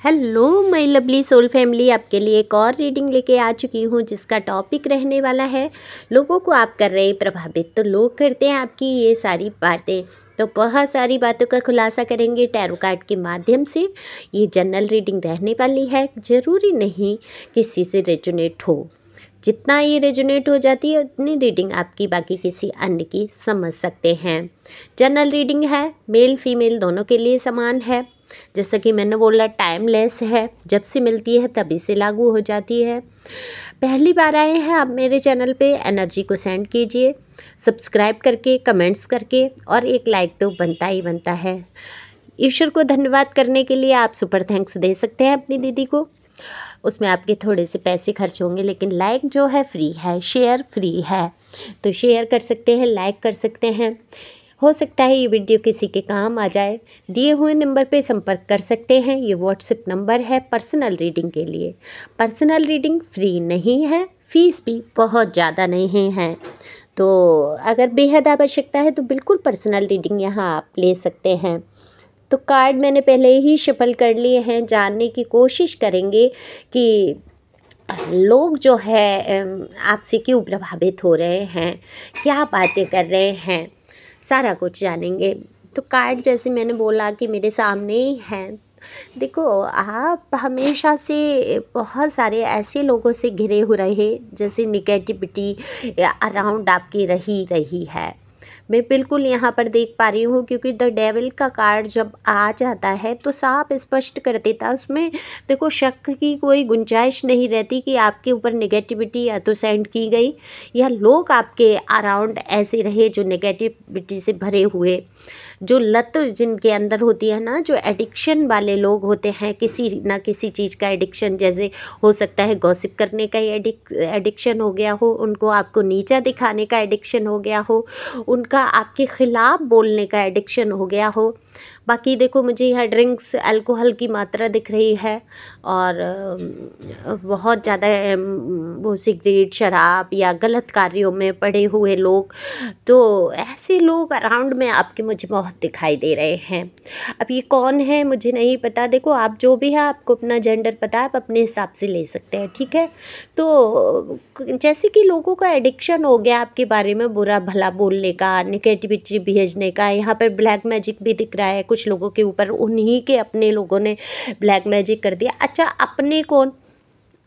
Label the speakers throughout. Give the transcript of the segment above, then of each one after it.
Speaker 1: Hello my lovely soul family, आपके लिए एक और रीडिंग लेके आ चुकी हूँ जिसका टॉपिक रहने वाला है लोगों को आप कर रहे प्रभावित। तो लोग करते हैं आपकी ये सारी बातें, तो बहुत सारी बातों का खुलासा करेंगे टैरो कार्ड के माध्यम से। ये जनरल रीडिंग रहने वाली है, ज़रूरी नहीं किसी से रेजोनेट हो। जितना ये रेजोनेट हो जाती है उतनी रीडिंग आपकी बाकी किसी अन्य की समझ सकते हैं। जनरल रीडिंग है, मेल फीमेल दोनों के लिए समान है। जैसा कि मैंने बोला, टाइमलेस है, जब से मिलती है तभी से लागू हो जाती है। पहली बार आए हैं आप मेरे चैनल पे, एनर्जी को सेंड कीजिए सब्सक्राइब करके, कमेंट्स करके, और एक लाइक तो बनता ही बनता है। ईश्वर को धन्यवाद करने के लिए आप सुपर थैंक्स दे सकते हैं अपनी दीदी को, उसमें आपके थोड़े से पैसे खर्च होंगे, लेकिन लाइक जो है फ्री है, शेयर फ्री है, तो शेयर कर सकते हैं, लाइक कर सकते हैं। हो सकता है ये वीडियो किसी के काम आ जाए। दिए हुए नंबर पे संपर्क कर सकते हैं, ये व्हाट्सएप नंबर है पर्सनल रीडिंग के लिए। पर्सनल रीडिंग फ्री नहीं है, फीस भी बहुत ज़्यादा नहीं है, तो अगर बेहद आवश्यकता है तो बिल्कुल पर्सनल रीडिंग यहाँ आप ले सकते हैं। तो कार्ड मैंने पहले ही शफल कर लिए हैं, जानने की कोशिश करेंगे कि लोग जो है आपसे क्यों प्रभावित हो रहे हैं, क्या बातें कर रहे हैं, सारा कुछ जानेंगे। तो कार्ड जैसे मैंने बोला कि मेरे सामने ही हैं। देखो, आप हमेशा से बहुत सारे ऐसे लोगों से घिरे हो रहे जैसे निगेटिविटी अराउंड आपकी रही है। मैं बिल्कुल यहाँ पर देख पा रही हूँ, क्योंकि द डेविल का कार्ड जब आ जाता है तो साफ स्पष्ट कर देता, उसमें देखो शक की कोई गुंजाइश नहीं रहती कि आपके ऊपर नेगेटिविटी या तो सेंड की गई या लोग आपके अराउंड ऐसे रहे जो नेगेटिविटी से भरे हुए, जो लत जिनके अंदर होती है ना, जो एडिक्शन वाले लोग होते हैं, किसी ना किसी चीज़ का एडिक्शन, जैसे हो सकता है गॉसिप करने का ही एडिक्शन हो गया हो, उनको आपको नीचा दिखाने का एडिक्शन हो गया हो, उनका आपके ख़िलाफ़ बोलने का एडिक्शन हो गया हो। बाकी देखो, मुझे यहाँ ड्रिंक्स अल्कोहल की मात्रा दिख रही है, और बहुत ज़्यादा वो सिगरेट शराब या गलत कार्यों में पड़े हुए लोग, तो ऐसे लोग अराउंड में आपके मुझे बहुत दिखाई दे रहे हैं। अब ये कौन है मुझे नहीं पता। देखो, आप जो भी है, आपको अपना जेंडर पता है, आप अपने हिसाब से ले सकते हैं, ठीक है। तो जैसे कि लोगों का एडिक्शन हो गया आपके बारे में बुरा भला बोलने का, निगेटिविटी भेजने का। यहाँ पर ब्लैक मैजिक भी दिख रहा है कुछ लोगों के ऊपर, उन्हीं के अपने लोगों ने ब्लैक मैजिक कर दिया। अच्छा, अपने कौन,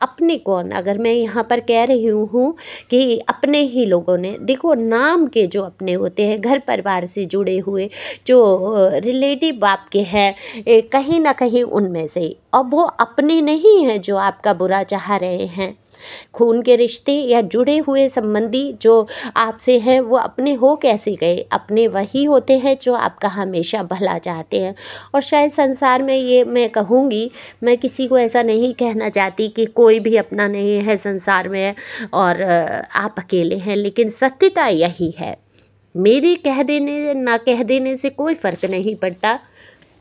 Speaker 1: अपने कौन, अगर मैं यहाँ पर कह रही हूँ कि अपने ही लोगों ने, देखो नाम के जो अपने होते हैं, घर परिवार से जुड़े हुए जो रिलेटिव आपके हैं, कहीं ना कहीं उनमें से, अब वो अपने नहीं हैं जो आपका बुरा चाह रहे हैं। खून के रिश्ते या जुड़े हुए संबंधी जो आपसे हैं, वो अपने हो कैसे गए? अपने वही होते हैं जो आपका हमेशा भला चाहते हैं। और शायद संसार में, ये मैं कहूँगी, मैं किसी को ऐसा नहीं कहना चाहती कि कोई भी अपना नहीं है संसार में और आप अकेले हैं, लेकिन सत्यता यही है। मेरे कह देने ना कह देने से कोई फ़र्क नहीं पड़ता,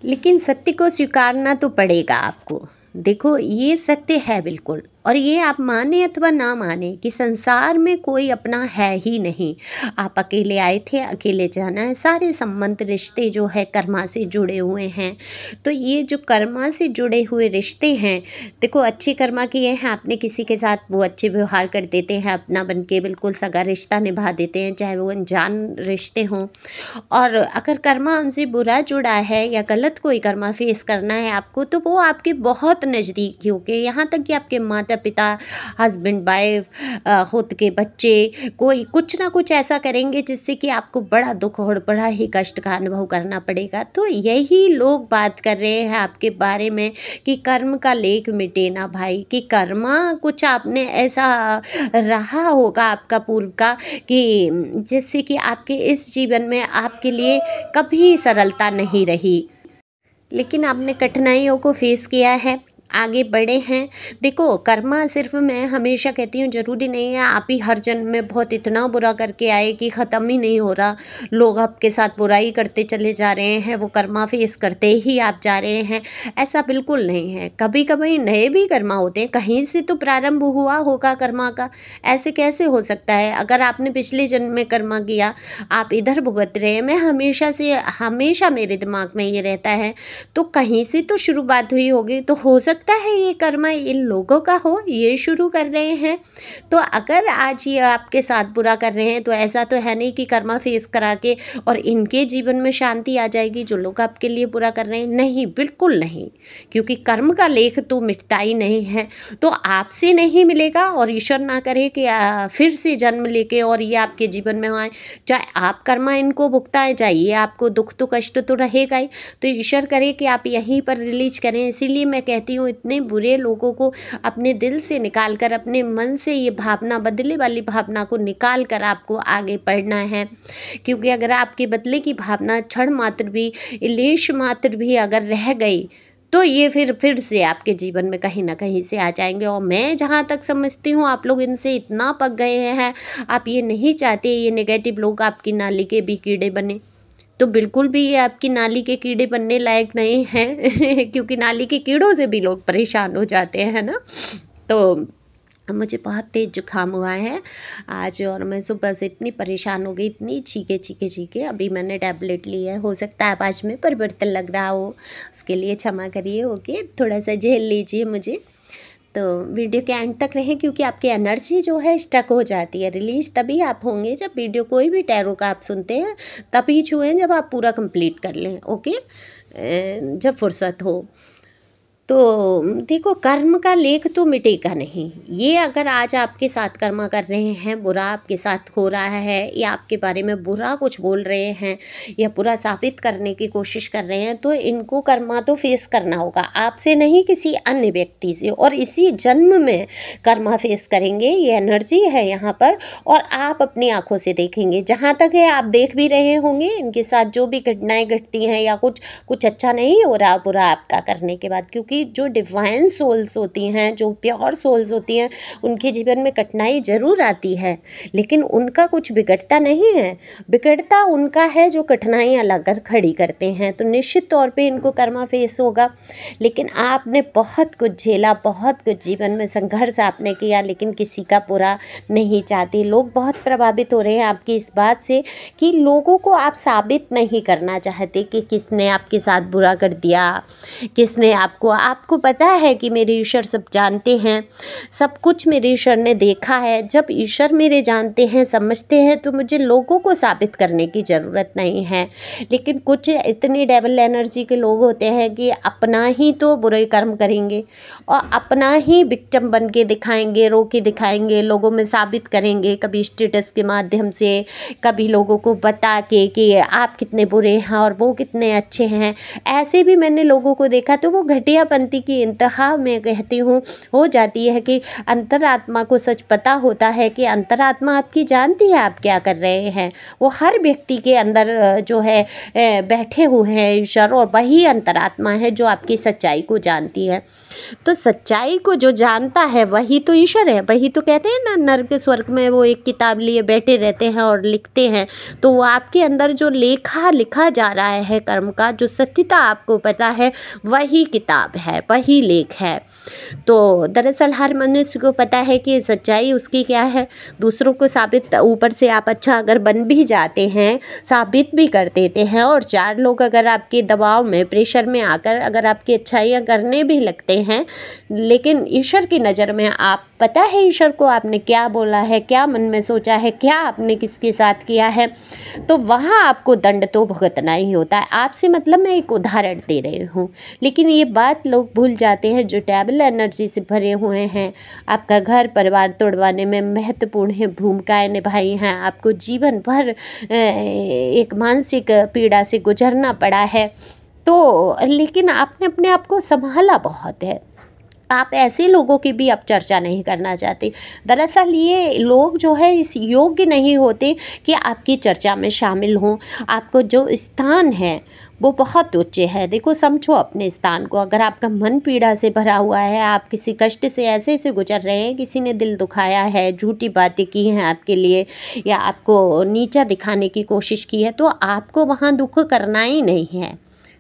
Speaker 1: लेकिन सत्य को स्वीकारना तो पड़ेगा आपको। देखो, ये सत्य है बिल्कुल, और ये आप माने अथवा ना माने कि संसार में कोई अपना है ही नहीं। आप अकेले आए थे, अकेले जाना है। सारे संबंध रिश्ते जो है कर्मा से जुड़े हुए हैं। तो ये जो कर्मा से जुड़े हुए रिश्ते हैं, देखो अच्छे कर्मा किए हैं आपने किसी के साथ, वो अच्छे व्यवहार कर देते हैं, अपना बन के बिल्कुल सगा रिश्ता निभा देते हैं, चाहे वो अनजान रिश्ते हों। और अगर कर्मा उनसे बुरा जुड़ा है या गलत कोई कर्मा फेस करना है आपको, तो वो आपके बहुत नज़दीकियों के, यहाँ तक कि आपके माता पिता, हस्बैंड वाइफ, खुद के बच्चे, कोई कुछ ना कुछ ऐसा करेंगे जिससे कि आपको बड़ा दुख और बड़ा ही कष्ट का अनुभव करना पड़ेगा। तो यही लोग बात कर रहे हैं आपके बारे में कि कर्म का लेख मिटे ना भाई, कि कर्मा कुछ आपने ऐसा रहा होगा आपका पूर्व का, कि जिससे कि आपके इस जीवन में आपके लिए कभी सरलता नहीं रही, लेकिन आपने कठिनाइयों को फेस किया है। आगे बढ़े हैं। देखो कर्मा सिर्फ मैं हमेशा कहती हूँ ज़रूरी नहीं है आप ही हर जन्म में बहुत इतना बुरा करके आए कि ख़त्म ही नहीं हो रहा, लोग आपके साथ बुराई करते चले जा रहे हैं, वो कर्मा फेस करते ही आप जा रहे हैं, ऐसा बिल्कुल नहीं है। कभी कभी नए भी कर्मा होते हैं, कहीं से तो प्रारंभ हुआ होगा कर्मा का, ऐसे कैसे हो सकता है? अगर आपने पिछले जन्म में कर्मा किया, आप इधर भुगत रहे हैं, मैं हमेशा मेरे दिमाग में ये रहता है, तो कहीं से तो शुरुआत हुई होगी, तो हो सकता है ये कर्मा इन लोगों का हो, ये शुरू कर रहे हैं। तो अगर आज ये आपके साथ बुरा कर रहे हैं तो ऐसा तो है नहीं कि कर्मा फेस करा के और इनके जीवन में शांति आ जाएगी जो लोग आपके लिए बुरा कर रहे हैं, नहीं, बिल्कुल नहीं। क्योंकि कर्म का लेख तो मिटता ही नहीं है, तो आपसे नहीं मिलेगा और ईश्वर ना करे कि फिर से जन्म लेके और ये आपके जीवन में आए, चाहे आप कर्मा इनको भुगताएं, चाहे ये आपको दुख तो कष्ट तो रहेगा ही। तो ईश्वर करे कि आप यहीं पर रिलीज करें। इसीलिए मैं कहती हूँ इतने बुरे लोगों को अपने दिल से निकाल कर, अपने मन से ये भावना, बदले वाली भावना को निकाल कर आपको आगे बढ़ना है। क्योंकि अगर आपके बदले की भावना क्षण मात्र भी, लेश मात्र भी अगर रह गई तो ये फिर से आपके जीवन में कहीं ना कहीं से आ जाएंगे। और मैं जहाँ तक समझती हूँ आप लोग इनसे इतना पक गए हैं, आप ये नहीं चाहते ये नेगेटिव लोग आपकी नाली के भी कीड़े बने, तो बिल्कुल भी ये आपकी नाली के कीड़े बनने लायक नहीं हैं क्योंकि नाली के कीड़ों से भी लोग परेशान हो जाते हैं ना। तो मुझे बहुत तेज़ जुकाम हुआ है आज और मैं सुबह से इतनी परेशान हो गई, इतनी चीखे। अभी मैंने टैबलेट ली है, हो सकता है आवाज़ में परिवर्तन लग रहा हो, उसके लिए क्षमा करिए। ओके, थोड़ा सा झेल लीजिए मुझे। तो वीडियो के एंड तक रहें क्योंकि आपकी एनर्जी जो है स्टक हो जाती है। रिलीज तभी आप होंगे जब वीडियो कोई भी टैरो का आप सुनते हैं तभी छुएं जब आप पूरा कंप्लीट कर लें। ओके, जब फुर्सत हो। तो देखो कर्म का लेख तो मिटेगा नहीं। ये अगर आज आपके साथ कर्मा कर रहे हैं, बुरा आपके साथ हो रहा है या आपके बारे में बुरा कुछ बोल रहे हैं या बुरा साबित करने की कोशिश कर रहे हैं, तो इनको कर्मा तो फेस करना होगा, आपसे नहीं किसी अन्य व्यक्ति से, और इसी जन्म में कर्मा फेस करेंगे। ये एनर्जी है यहाँ पर और आप अपनी आंखों से देखेंगे। जहाँ तक है आप देख भी रहे होंगे इनके साथ जो भी घटनाएं घटती हैं या कुछ अच्छा नहीं हो रहा बुरा आपका करने के बाद, क्योंकि जो डिवाइन सोल्स होती हैं, जो प्योर सोल्स होती हैं, उनके जीवन में कठिनाई जरूर आती है लेकिन उनका कुछ बिगड़ता नहीं है, बिगड़ता उनका है जो कठिनाइयाँ लाकर खड़ी करते हैं। तो निश्चित तौर पे इनको कर्मा फेस होगा। लेकिन आपने बहुत कुछ झेला, बहुत कुछ जीवन में संघर्ष आपने किया, लेकिन किसी का बुरा नहीं चाहते। लोग बहुत प्रभावित हो रहे हैं आपकी इस बात से कि लोगों को आप साबित नहीं करना चाहते कि किसने आपके साथ बुरा कर दिया, किसने आपको पता है कि मेरे ईश्वर सब जानते हैं, सब कुछ मेरे ईश्वर ने देखा है। जब ईश्वर मेरे जानते हैं, समझते हैं, तो मुझे लोगों को साबित करने की ज़रूरत नहीं है। लेकिन कुछ इतनी डेबल एनर्जी के लोग होते हैं कि अपना ही तो बुरे कर्म करेंगे और अपना ही विक्टिम बन के दिखाएंगे, रो के दिखाएंगे, लोगों में साबित करेंगे, कभी स्टेटस के माध्यम से, कभी लोगों को बता के कि आप कितने बुरे हैं और वो कितने अच्छे हैं। ऐसे भी मैंने लोगों को देखा। तो वो घटियापंती की इंतहा मैं कहती हूँ हो जाती है कि अंतरात्मा को सच पता होता है कि अंतरात्मा आपकी जानती है आप क्या कर रहे हैं। वो हर व्यक्ति के अंदर जो है बैठे हुए हैं ईश्वर, और वही अंतरात्मा है जो आपकी सच्चाई को जानती है। तो सच्चाई को जो जानता है वही तो ईश्वर है। वही तो कहते हैं ना, नर्क स्वर्ग में वो एक किताब लिए बैठे रहते हैं और लिखते हैं। तो वो आपके अंदर जो लिखा जा रहा है कर्म का, जो सत्यता आपको पता है, वही किताब है, वही लेख है। तो दरअसल हर मनुष्य को पता है कि सच्चाई उसकी क्या है। दूसरों को साबित, ऊपर से आप अच्छा अगर बन भी जाते हैं, साबित भी कर देते हैं, और चार लोग अगर आपके दबाव में, प्रेशर में आकर अगर आपकी अच्छाइयाँ करने भी लगते हैं, लेकिन ईश्वर की नज़र में आप, पता है ईश्वर को आपने क्या बोला है, क्या मन में सोचा है, क्या आपने किसके साथ किया है, तो वहाँ आपको दंड तो भुगतना ही होता है। आपसे मतलब मैं एक उदाहरण दे रही हूँ, लेकिन ये बात लोग भूल जाते हैं जो टेबल एनर्जी से भरे हुए हैं। आपका घर परिवार तोड़वाने में महत्वपूर्ण भूमिकाएं निभाई हैं। आपको जीवन भर एक मानसिक पीड़ा से गुजरना पड़ा है, तो लेकिन आपने अपने आप को संभाला बहुत है। आप ऐसे लोगों की भी अब चर्चा नहीं करना चाहते। दरअसल ये लोग जो है इस योग्य नहीं होते कि आपकी चर्चा में शामिल हों। आपको जो स्थान है वो बहुत ऊँचे है। देखो समझो अपने स्थान को। अगर आपका मन पीड़ा से भरा हुआ है, आप किसी कष्ट से ऐसे गुजर रहे हैं, किसी ने दिल दुखाया है, झूठी बातें की हैं आपके लिए या आपको नीचा दिखाने की कोशिश की है, तो आपको वहाँ दुख करना ही नहीं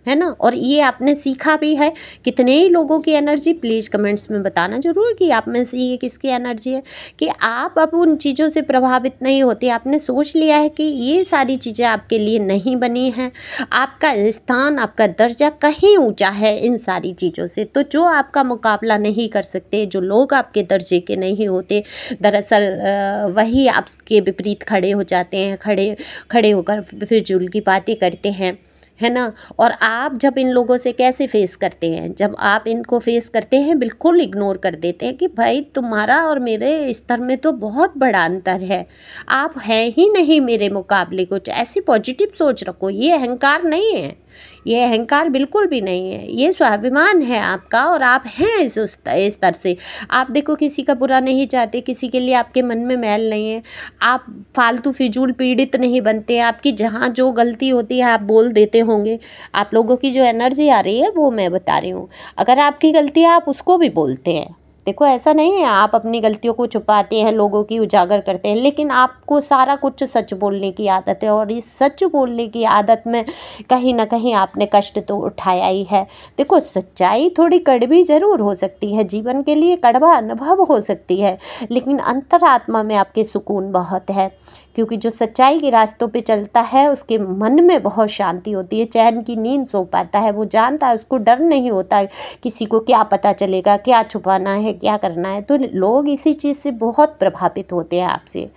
Speaker 1: है ना। और ये आपने सीखा भी है। कितने ही लोगों की एनर्जी, प्लीज़ कमेंट्स में बताना ज़रूर कि आप में से ये किसकी एनर्जी है कि आप अब उन चीज़ों से प्रभावित नहीं होते। आपने सोच लिया है कि ये सारी चीज़ें आपके लिए नहीं बनी हैं। आपका स्थान, आपका दर्जा कहीं ऊंचा है इन सारी चीज़ों से। तो जो आपका मुकाबला नहीं कर सकते, जो लोग आपके दर्जे के नहीं होते, दरअसल वही आपके विपरीत खड़े हो जाते हैं, खड़े होकर फिजूल की बातें करते हैं, है ना। और आप जब इन लोगों से कैसे फेस करते हैं, जब आप इनको फेस करते हैं, बिल्कुल इग्नोर कर देते हैं कि भाई तुम्हारा और मेरे स्तर में तो बहुत बड़ा अंतर है, आप हैं ही नहीं मेरे मुकाबले कुछ। ऐसी पॉजिटिव सोच रखो। ये अहंकार नहीं है, ये अहंकार बिल्कुल भी नहीं है, ये स्वाभिमान है आपका और आप हैं इस स्तर से। आप देखो किसी का बुरा नहीं चाहते, किसी के लिए आपके मन में मैल नहीं है, आप फालतू फिजूल पीड़ित नहीं बनते। आपकी जहाँ जो गलती होती है आप बोल देते होंगे। आप लोगों की जो एनर्जी आ रही है वो मैं बता रही हूँ। अगर आपकी गलती है आप उसको भी बोलते हैं। देखो ऐसा नहीं है आप अपनी गलतियों को छुपाते हैं, लोगों की उजागर करते हैं, लेकिन आपको सारा कुछ सच बोलने की आदत है। और इस सच बोलने की आदत में कहीं ना कहीं आपने कष्ट तो उठाया ही है। देखो सच्चाई थोड़ी कड़वी ज़रूर हो सकती है, जीवन के लिए कड़वा अनुभव हो सकती है, लेकिन अंतरात्मा में आपके सुकून बहुत है। क्योंकि जो सच्चाई के रास्तों पे चलता है उसके मन में बहुत शांति होती है, चैन की नींद सो पाता है। वो जानता है, उसको डर नहीं होता किसी को क्या पता चलेगा, क्या छुपाना है, क्या करना है। तो लोग इसी चीज़ से बहुत प्रभावित होते हैं आपसे।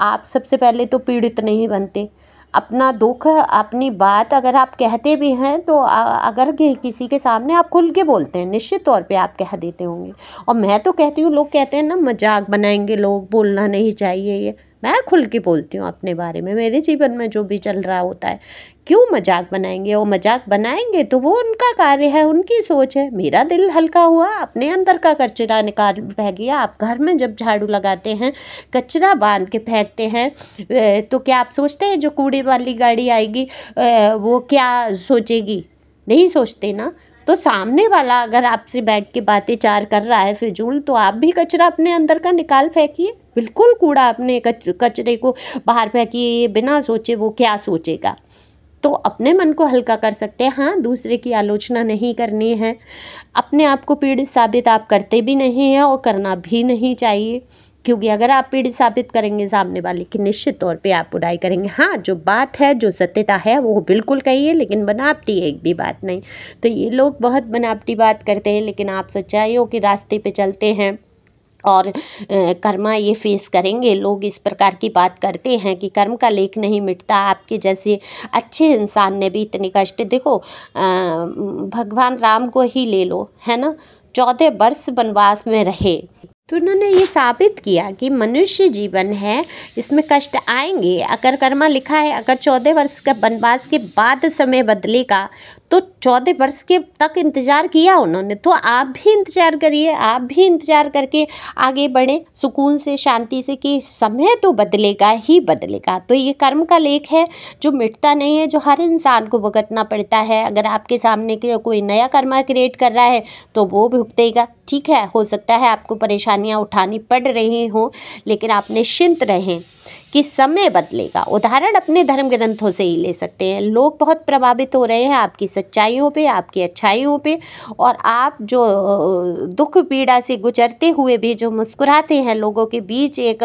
Speaker 1: आप सबसे पहले तो पीड़ित नहीं बनते। अपना दुख, अपनी बात अगर आप कहते भी हैं तो अगर किसी के सामने आप खुल के बोलते हैं, निश्चित तौर पे आप कह देते होंगे। और मैं तो कहती हूँ, लोग कहते हैं ना मजाक बनाएंगे लोग, बोलना नहीं चाहिए, ये मैं खुल के बोलती हूँ अपने बारे में, मेरे जीवन में जो भी चल रहा होता है। क्यों मजाक बनाएंगे? वो मजाक बनाएंगे तो वो उनका कार्य है, उनकी सोच है। मेरा दिल हल्का हुआ, अपने अंदर का कचरा निकाल फेंक गया। आप घर में जब झाड़ू लगाते हैं, कचरा बांध के फेंकते हैं, तो क्या आप सोचते हैं जो कूड़े वाली गाड़ी आएगी वो क्या सोचेगी? नहीं सोचते ना। तो सामने वाला अगर आपसे बैठ के बातें चार कर रहा है फिजूल, तो आप भी कचरा अपने अंदर का निकाल फेंकिए। बिल्कुल कूड़ा अपने कचरे को बाहर फेंकिए, बिना सोचे वो क्या सोचेगा। तो अपने मन को हल्का कर सकते हैं। हाँ, दूसरे की आलोचना नहीं करनी है। अपने आप को पीड़ित साबित आप करते भी नहीं हैं और करना भी नहीं चाहिए, क्योंकि अगर आप पीड़ित साबित करेंगे सामने वाले की, निश्चित तौर पे आप बुराई करेंगे। हाँ, जो बात है, जो सत्यता है वो बिल्कुल कहिए, लेकिन बनावटी एक भी बात नहीं। तो ये लोग बहुत बनावटी बात करते हैं, लेकिन आप सच्चाइयों के रास्ते पे चलते हैं और कर्मा ये फेस करेंगे। लोग इस प्रकार की बात करते हैं कि कर्म का लेख नहीं मिटता। आपके जैसे अच्छे इंसान ने भी इतने कष्ट, देखो भगवान राम को ही ले लो, है ना, 14 वर्ष वनवास में रहे, तो उन्होंने ये साबित किया कि मनुष्य जीवन है, इसमें कष्ट आएंगे। अगर कर्मा लिखा है, अगर 14 वर्ष का वनवास के बाद समय बदलेगा, तो 14 वर्ष के तक इंतज़ार किया उन्होंने, तो आप भी इंतज़ार करिए। आप भी इंतज़ार करके आगे बढ़ें सुकून से, शांति से, कि समय तो बदलेगा ही बदलेगा। तो ये कर्म का लेख है जो मिटता नहीं है, जो हर इंसान को भुगतना पड़ता है। अगर आपके सामने कोई नया कर्मा क्रिएट कर रहा है तो वो भुगतेगा। ठीक है, हो सकता है आपको परेशानियां उठानी पड़ रही हों, लेकिन आप निश्चिंत रहें कि समय बदलेगा। उदाहरण अपने धर्म ग्रंथों से ही ले सकते हैं। लोग बहुत प्रभावित हो रहे हैं आपकी सच्चाइयों पे, आपकी अच्छाइयों पे, और आप जो दुख पीड़ा से गुजरते हुए भी जो मुस्कुराते हैं, लोगों के बीच एक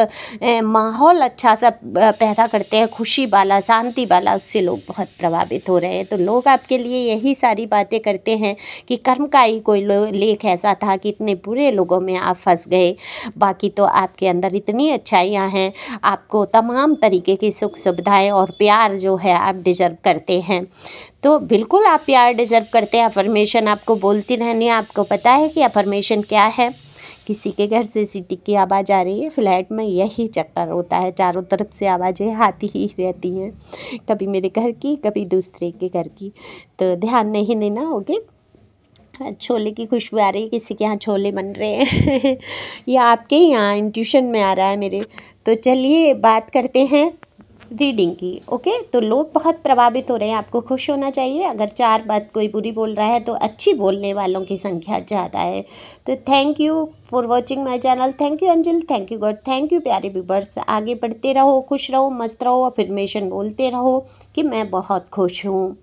Speaker 1: माहौल अच्छा सा पैदा करते हैं, खुशी वाला, शांति वाला, उससे लोग बहुत प्रभावित हो रहे हैं। तो लोग आपके लिए यही सारी बातें करते हैं कि कर्म का ही कोई लेख ऐसा था कि इतने बुरे लोगों में आप फंस गए। बाकी तो आपके अंदर इतनी अच्छाइयाँ हैं, आपको तमाम तरीके की सुख सुविधाएं और प्यार जो है आप डिजर्व करते हैं। तो बिल्कुल आप प्यार डिजर्व करते हैं। अफर्मेशन आपको बोलती रहनी है। आपको पता है कि अफर्मेशन क्या है? किसी के घर से सीटी की आवाज़ आ रही है, फ्लैट में यही चक्कर होता है, चारों तरफ से आवाज़ें आती ही रहती हैं, कभी मेरे घर की, कभी दूसरे के घर की। तो ध्यान नहीं देना, ओके। छोले की खुशबू आ रही है, किसी के यहाँ छोले बन रहे हैं या आपके यहाँ इंट्यूशन में आ रहा है मेरे। तो चलिए बात करते हैं रीडिंग की। ओके, तो लोग बहुत प्रभावित हो रहे हैं, आपको खुश होना चाहिए। अगर 4 बात कोई बुरी बोल रहा है तो अच्छी बोलने वालों की संख्या ज़्यादा है। तो thank you for watching my channel. Thank you Anjal, thank you God, thank you प्यारे व्यूअर्स। आगे बढ़ते रहो, खुश रहो, मस्त रहो, अफर्मेशन बोलते रहो कि मैं बहुत खुश हूँ।